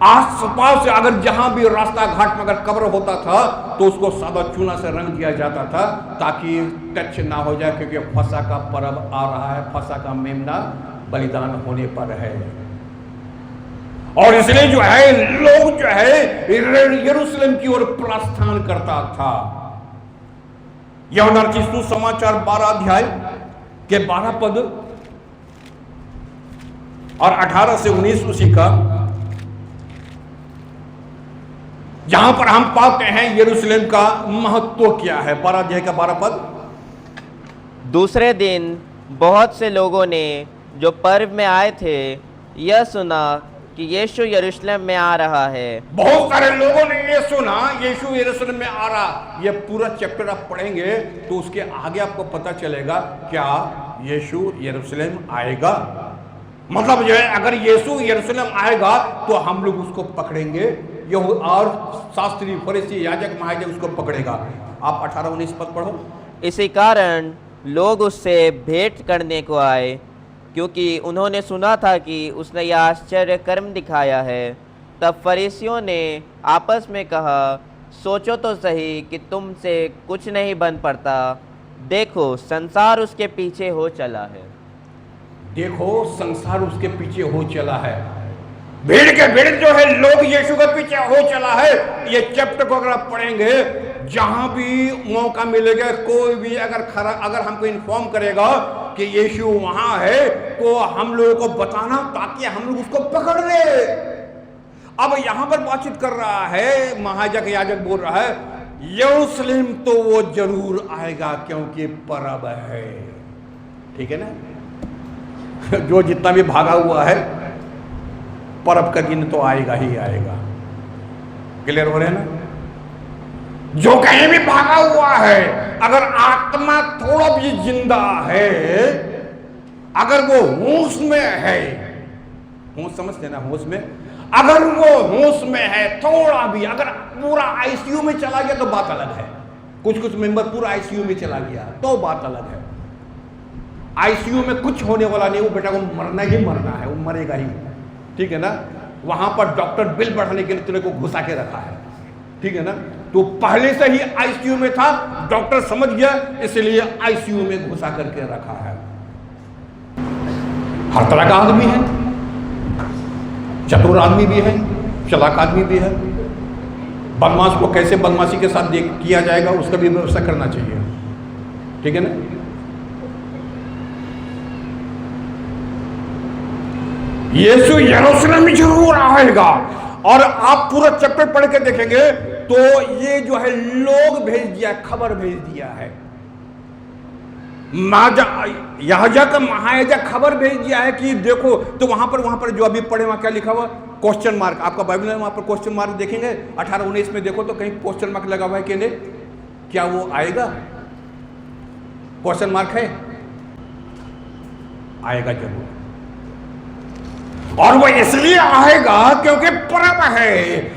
आस पास अगर जहां भी रास्ता घाट में अगर कब्र होता था तो उसको सादा चूना से रंग दिया जाता था ताकि टच ना हो जाए, क्योंकि फसह का पर्व आ रहा है, फसह का मेमना बलिदान होने पर है। और इसलिए जो है लोग जो है यरूशलेम की ओर प्रस्थान करता था। यूहन्ना की सुसमाचार 12 अध्याय के 12 पद और 18 से 19 उसी का, जहां पर हम पाते हैं यरूशलेम का महत्व क्या है। 12 अध्याय का 12 पद। दूसरे दिन बहुत से लोगों ने जो पर्व में आए थे यह सुना कि यीशु यरूशलेम में आ रहा है। बहुत सारे लोगों ने ये सुना यीशु यरूशलेम में आ रहा। ये पूरा चैप्टर आप पढ़ेंगे तो उसके आगे आपको पता चलेगा क्या यीशु यरूशलेम आएगा। मतलब जो है अगर यीशु यरूशलेम आएगा तो हम लोग उसको पकड़ेंगे, यह और शास्त्री फरीसी याजक महायाजक उसको पकड़ेगा। आप 18-19 पद पढ़ो। इसी कारण लोग उससे भेंट करने को आए, क्योंकि उन्होंने सुना था कि उसने यह आश्चर्य कर्म दिखाया है। तब फरीसियों ने आपस में कहा, सोचो तो सही कि तुमसे कुछ नहीं बन पड़ता। देखो संसार उसके पीछे हो चला है। देखो संसार उसके पीछे हो चला है। भीड़ के भीड़ जो है लोग यीशु के पीछे हो चला है। ये चैप्टर को अगर आप पढ़ेंगे, जहां भी मौका मिलेगा, कोई भी अगर हमको इन्फॉर्म करेगा कि यीशु वहां है तो हम लोगों को बताना ताकि हम लोग उसको पकड़ ले। अब यहां पर बातचीत कर रहा है महायाजक, याजक बोल रहा है यरूशलेम तो वो जरूर आएगा क्योंकि पर्व है। ठीक है ना? जो जितना भी भागा हुआ है पर्व का दिन तो आएगा ही आएगा। क्लियर हो रहे हैं ना? जो कहीं भी भागा हुआ है, अगर आत्मा थोड़ा भी जिंदा है, अगर वो होश में है, होश समझते ना, होश में, अगर वो होश में है थोड़ा भी, अगर पूरा आईसीयू में चला गया तो बात अलग है। कुछ मेंबर पूरा आईसीयू में चला गया तो बात अलग है। आईसीयू में कुछ होने वाला नहीं, वो बेटा को मरना ही मरना है, वो मरेगा ही। ठीक है ना? वहां पर डॉक्टर बिल बढ़ाने के लिए तेरे को घुसा के रखा है। ठीक है ना? तो पहले से ही आईसीयू में था, डॉक्टर समझ गया इसलिए आईसीयू में घुसा करके रखा है। हर तरह का आदमी है, चतुर आदमी भी है, चालाक आदमी भी है। बदमाश को कैसे बदमाशी के साथ किया जाएगा उसका भी व्यवस्था करना चाहिए, ठीक है ना। यीशु यरूशलेम में जरूर आएगा, और आप पूरा चैप्टर पढ़ के देखेंगे तो ये जो है लोग भेज दिया, खबर भेज दिया है, याजक का महायाजक खबर भेज दिया है कि देखो। तो वहां पर जो अभी पढ़े वहां क्या लिखा हुआ, क्वेश्चन मार्क। आपका बाइबल में वहां पर क्वेश्चन मार्क देखेंगे 18-19 में देखो तो कहीं क्वेश्चन मार्क लगा हुआ है कि नहीं, क्या वो आएगा? क्वेश्चन मार्क है, आएगा जरूर। और वो इसलिए आएगा क्योंकि परम है।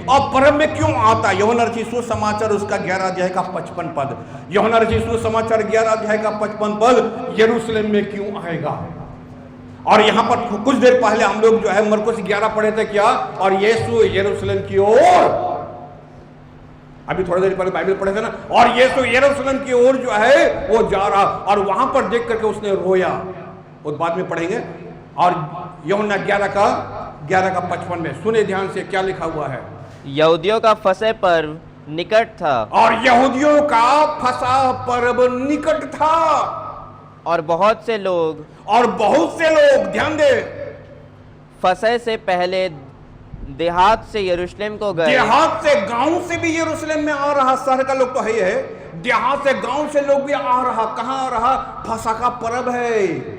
और परम में क्यों आता है? यूहन्ना रचित सुसमाचार उसका 11 अध्याय का 55 पद, यूहन्ना रचित सुसमाचार 11 अध्याय का 55 पद, यरूशलेम में क्यों आएगा। और यहां पर कुछ देर पहले हम लोग जो है मरकुस 11 पढ़े थे क्या, और यीशु यरूशलेम की ओर, अभी थोड़ी देर पहले बाइबल पढ़े थे ना, और यीशु यरूशलेम की ओर जो है वो जा रहा, और वहां पर देख करके उसने रोया, वो बाद में पढ़ेंगे। और यूहन्ना 11 का 55 में सुने ध्यान से क्या लिखा हुआ है। यहूदियों का फसह पर्व निकट था, और यहूदियों का फसह पर्व निकट था, और बहुत से लोग ध्यान दे, फसह से पहले देहात से यरूशलेम को गए। देहात से, गांव से भी यरूशलेम में आ रहा, शहर का लोग तो है, देहात से गांव से लोग भी आ रहा। कहां आ रहा? फसह का पर्व है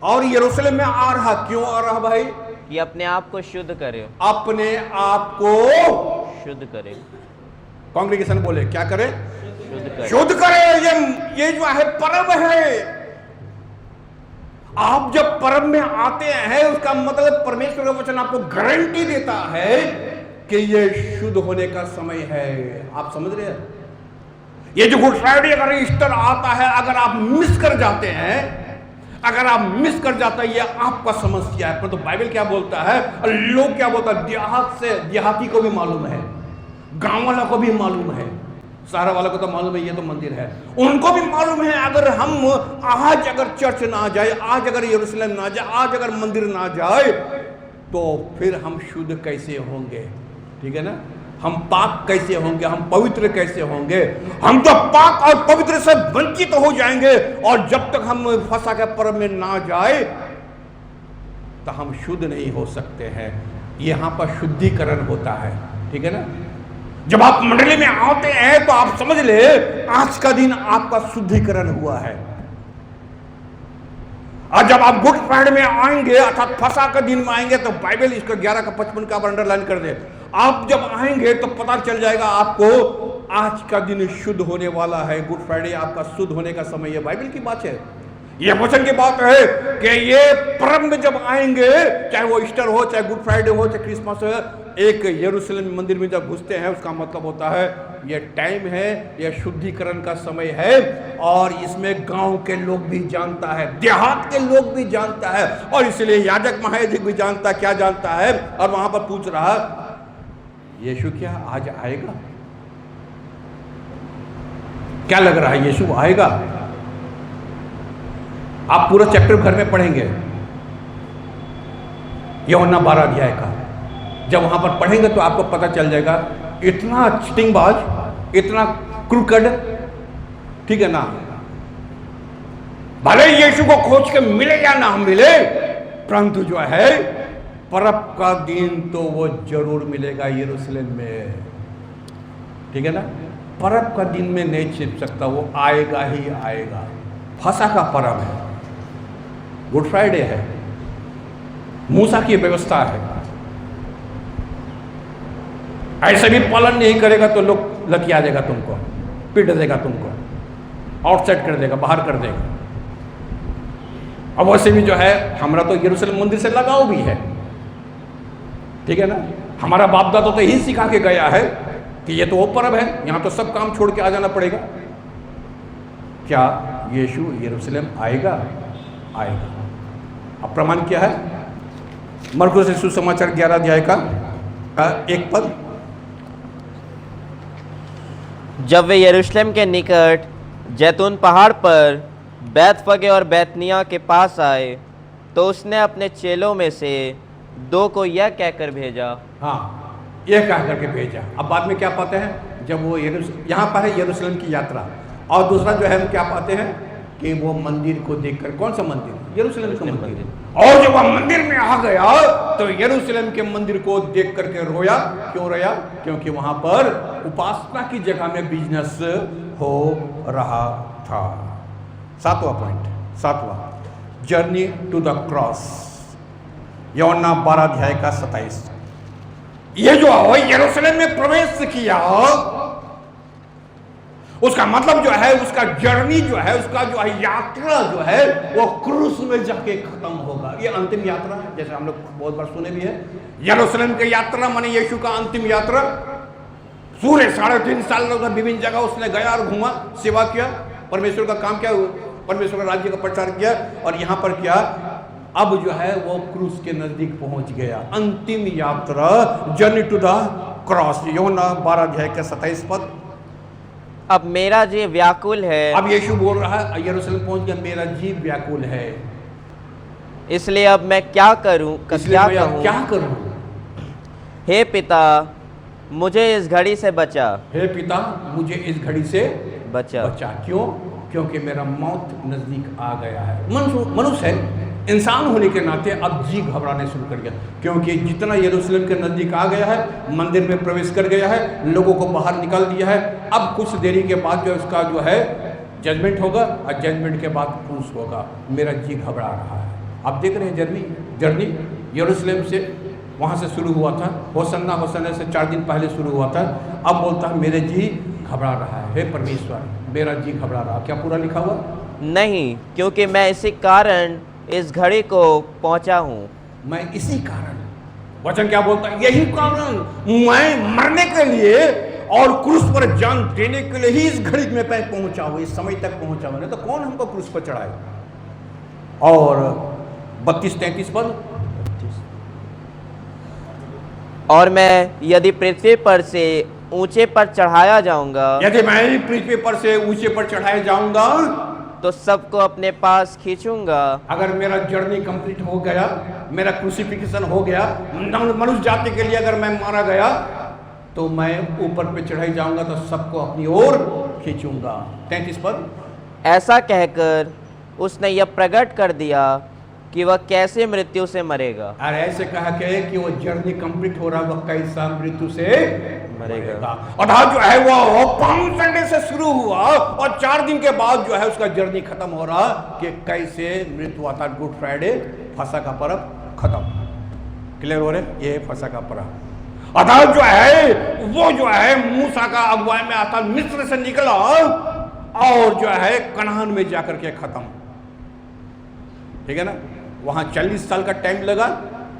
और यरूशलेम में आ रहा। क्यों आ रहा भाई? कि अपने आप को शुद्ध करे, अपने आप को शुद्ध करे। कांग्रेगेशन बोले क्या करे? शुद्ध करे। ये जो है पर्व है। आप जब पर्व में आते हैं उसका मतलब परमेश्वर का वचन आपको गारंटी देता है कि ये शुद्ध होने का समय है। आप समझ रहे हैं? ये जो गुड फ्राइडे अगर ईस्टर आता है, अगर आप मिस कर जाते हैं, ये आपका समस्या है। पर तो बाइबल क्या बोलता है, लोग क्या बोलता है, देहाती को भी मालूम है, गांव वाला को भी मालूम है, शहर वाला को तो मालूम है ये तो मंदिर है, उनको भी मालूम है। अगर हम आज अगर चर्च ना जाए, आज अगर यरूशलेम ना जाए, आज अगर मंदिर ना जाए, तो फिर हम शुद्ध कैसे होंगे? ठीक है ना। हम पाक कैसे होंगे, हम पवित्र कैसे होंगे? हम तो पाक और पवित्र से वंचित हो जाएंगे। और जब तक हम फसह के पर्व में ना जाए तो हम शुद्ध नहीं हो सकते हैं। यहां पर शुद्धिकरण होता है, ठीक है ना। जब आप मंडली में आते हैं तो आप समझ ले आज का दिन आपका शुद्धिकरण हुआ है। और जब आप गुड फ्राइडे में आएंगे अर्थात फसह के दिन में आएंगे तो बाइबल इसका 11 का 55 का अंडरलाइन कर दे। आप जब आएंगे तो पता चल जाएगा आपको आज का दिन शुद्ध होने वाला है। गुड फ्राइडे आपका शुद्ध होने का समय है। बाइबल की बात है, ये वचन की बात है कि ये पर्व में जब आएंगे, चाहे वो ईस्टर हो, चाहे गुड फ्राइडे हो, चाहे क्रिसमस हो, एक यरूशलेम मंदिर में जब घुसते हैं उसका मतलब होता है ये टाइम है, ये शुद्धिकरण का समय है। और इसमें गांव के लोग भी जानता है, देहात के लोग भी जानता है, और इसलिए याजक महायाजक भी जानता, क्या जानता है। और वहां पर पूछ रहा यीशु क्या आज आएगा? क्या लग रहा है यीशु आएगा? आप पूरा चैप्टर घर में पढ़ेंगे यूहन्ना 12 अध्याय का। जब वहां पर पढ़ेंगे तो आपको पता चल जाएगा, इतना चिटिंगबाज, इतना क्रूकड, ठीक है ना। भले यीशु को खोज के मिले या ना मिले, परंतु जो है पर्व का दिन तो वो जरूर मिलेगा यरूशलेम में, ठीक है ना। पर्व का दिन में नहीं छिप सकता, वो आएगा ही आएगा। फसह का पर्व है, गुड फ्राइडे है, मूसा की व्यवस्था है। ऐसे भी पालन नहीं करेगा तो लोग लकिया देगा तुमको, पीट देगा तुमको, आउटसाइड कर देगा, बाहर कर देगा। अब वैसे भी जो है हमारा तो यरूशलेम मंदिर से लगाव भी है, ठीक है ना। हमारा बाप दादा तो यही सिखा के गया है कि ये तो वो पर्व है, यहाँ तो सब काम छोड़ के आ जाना पड़ेगा। क्या यीशु यरूशलेम आएगा? आएगा। अब प्रमाण क्या है? मरकुस सुसमाचार 11 अध्याय का 1 पद। जब वे यरूशलेम के निकट जैतून पहाड़ पर बैतफगे और बैतनिया के पास आए तो उसने अपने चेलों में से 2 को यह कहकर भेजा। हाँ, यह कह करके भेजा। अब बाद में क्या पाते हैं, जब वो यहाँ पर है यरूशलेम की यात्रा, और दूसरा जो है हम क्या पाते हैं कि वो मंदिर को देखकर, कौन सा मंदिर, यरूशलेम का मंदिर, और जब वह मंदिर में आ गया तो यरूशलेम के मंदिर को देख करके रोया। क्यों रोया? क्योंकि वहां पर उपासना की जगह में बिजनेस हो रहा था। 7वां पॉइंट, 7वां, journey to the cross, Yuhanna 12 अध्याय का 27। ये जो यरूशलेम में प्रवेश किया, उसका मतलब जो है, उसका जर्नी जो है, उसका जो है यात्रा जो है, वो क्रूस में जाके खत्म होगा। ये अंतिम यात्रा है, जैसे हम लोग बहुत बार सुने भी है, यरूशलेम की यात्रा माने यीशु का अंतिम यात्रा। पूरे 3.5 साल उधर विभिन्न जगह उसने गया और घूमा, सेवा किया, परमेश्वर का काम किया, परमेश्वर का राज्य का प्रचार किया, और यहां पर क्या, अब जो है वो क्रूस के नजदीक पहुंच गया। अंतिम यात्रा, journey to the cross, Yuhanna 12 अध्याय का 27 पद। अब मेरा जी व्याकुल है। अब यीशु बोल रहा है, यरूशलेम पहुंच गया, मेरा जी व्याकुल है, इसलिए अब मैं क्या करूं, क्या करूं? हे पिता, मुझे इस घड़ी से बचा। हे पिता, मुझे इस घड़ी से बचा। क्यों? क्योंकि मेरा मौत नजदीक आ गया है। मनुष्य है, इंसान होने के नाते अब जी घबराने शुरू कर गया, क्योंकि जितना यरूशलेम के नजदीक आ गया है, मंदिर में प्रवेश कर गया है, लोगों को बाहर निकाल दिया है। अब कुछ देरी के बाद जो उसका जो है जजमेंट होगा, और जजमेंट के बाद क्रूस होगा। मेरा जी घबरा रहा है। आप देख रहे हैं जर्नी यरूशलेम से, वहाँ से शुरू हुआ था, होसन्ना होसन्ना से 4 दिन पहले शुरू हुआ था। अब बोलता है मेरे जी घबरा रहा है, हे परमेश्वर मेरा जी घबरा रहा। क्या पूरा लिखा हुआ? नहीं, क्योंकि मैं इसी कारण इस घड़ी को पहुंचा हूं। मैं इसी कारण, वचन क्या बोलता है, यही कारण मैं मरने के लिए और क्रूस पर जान देने के लिए ही इस घड़ी में पहुंचा हूं, इस समय तक पहुंचा हूं, नहीं तो कौन हमको क्रूस पर चढ़ाए। और 32-33 पद, और मैं यदि पृथ्वी पर से ऊंचे पर चढ़ाया जाऊंगा, यदि मैं पृथ्वी पर से ऊंचे पर चढ़ाया जाऊंगा, तो सबको अपने पास खींचूंगा। अगर मेरा जर्नी कंप्लीट हो गया, मेरा क्रूसिफिकेशन हो गया, मनुष्य जाति के लिए अगर मैं मारा गया, तो मैं ऊपर पे चढ़ाई जाऊंगा, तो सबको अपनी ओर खींचूंगा। 33 पद, ऐसा कहकर उसने यह प्रकट कर दिया कि वह कैसे मृत्यु से मरेगा। और ऐसे कहा कि वो जर्नी कंप्लीट हो रहा, वह कैसा मृत्यु से मरेगा। और जो है वो पाम संडे से शुरू हुआ, और 4 दिन के बाद जो है उसका जर्नी खत्म हो रहा कि कैसे मृत्यु आता। गुड फ्राइडे, फसह का पर्व खत्म। क्लियर हो रहे? ये फसह का पर्व। अर्थात जो है वो जो है मूसा का अगुवाई में आता, मिस्र से निकला और जो है कनान में जाकर के खत्म। ठीक है ना? वहां 40 साल का टाइम लगा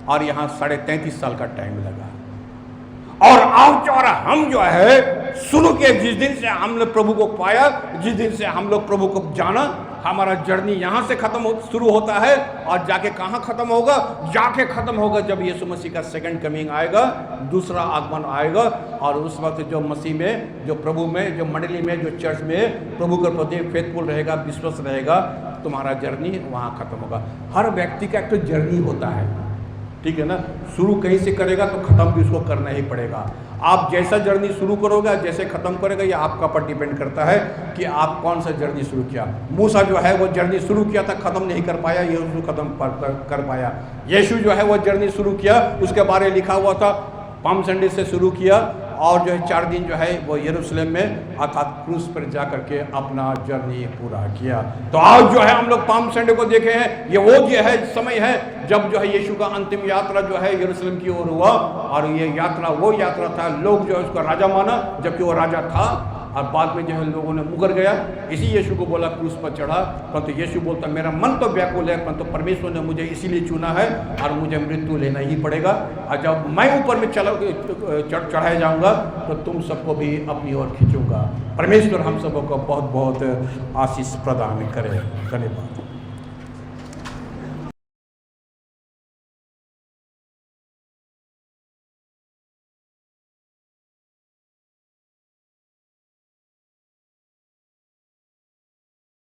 और यहां 33.5 साल का टाइम लगा। और आज और हम जो है शुरू के जिस दिन से हमने प्रभु को पाया, जिस दिन से हम लोग प्रभु को जाना, हमारा जर्नी यहां से शुरू होता है और जाके कहां खत्म होगा? जाके खत्म होगा जब यीशु मसीह का सेकंड कमिंग आएगा, दूसरा आगमन आएगा। और उस वक्त जो मसीह में, जो प्रभु में, जो मंडली में, जो चर्च में प्रभु के प्रति फेथफुल रहेगा, विश्वास रहेगा, तुम्हारा जर्नी वहां खत्म होगा। हर व्यक्ति का एक तो जर्नी होता है, ठीक है ना? शुरू कहीं से करेगा तो खत्म भी उसको करना ही पड़ेगा। आप जैसा जर्नी शुरू करोगे, जैसे खत्म करेगा, ये आपका पर डिपेंड करता है कि आप कौन सा जर्नी शुरू किया। मूसा जो है वो जर्नी शुरू किया था, खत्म नहीं कर पाया, ये उसको खत्म कर पाया। यीशु जो है वो जर्नी शुरू किया, उसके बारे में लिखा हुआ था, पाम संडे से शुरू किया और जो है 4 दिन जो है वो यरूशलेम में अर्थात क्रूस पर जा करके अपना जर्नी पूरा किया। तो आज जो है हम लोग पाम संडे को देखे हैं, ये वो जो है समय है जब जो है यीशु का अंतिम यात्रा जो है यरूशलेम की ओर हुआ। और ये यात्रा वो यात्रा था, लोग जो है उसका राजा माना जबकि वो राजा था, और बाद में जो है लोगों ने मुकर गया। इसी यीशु को बोला क्रूस पर चढ़ा, परंतु यीशु बोलता मेरा मन तो व्याकुल है, परंतु परमेश्वर ने मुझे इसीलिए चुना है और मुझे मृत्यु लेना ही पड़ेगा। और जब मैं ऊपर में चढ़ाया जाऊंगा तो तुम सबको भी अपनी ओर खींचूंगा। परमेश्वर हम सबको बहुत बहुत आशीष प्रदान करे। धन्यवाद।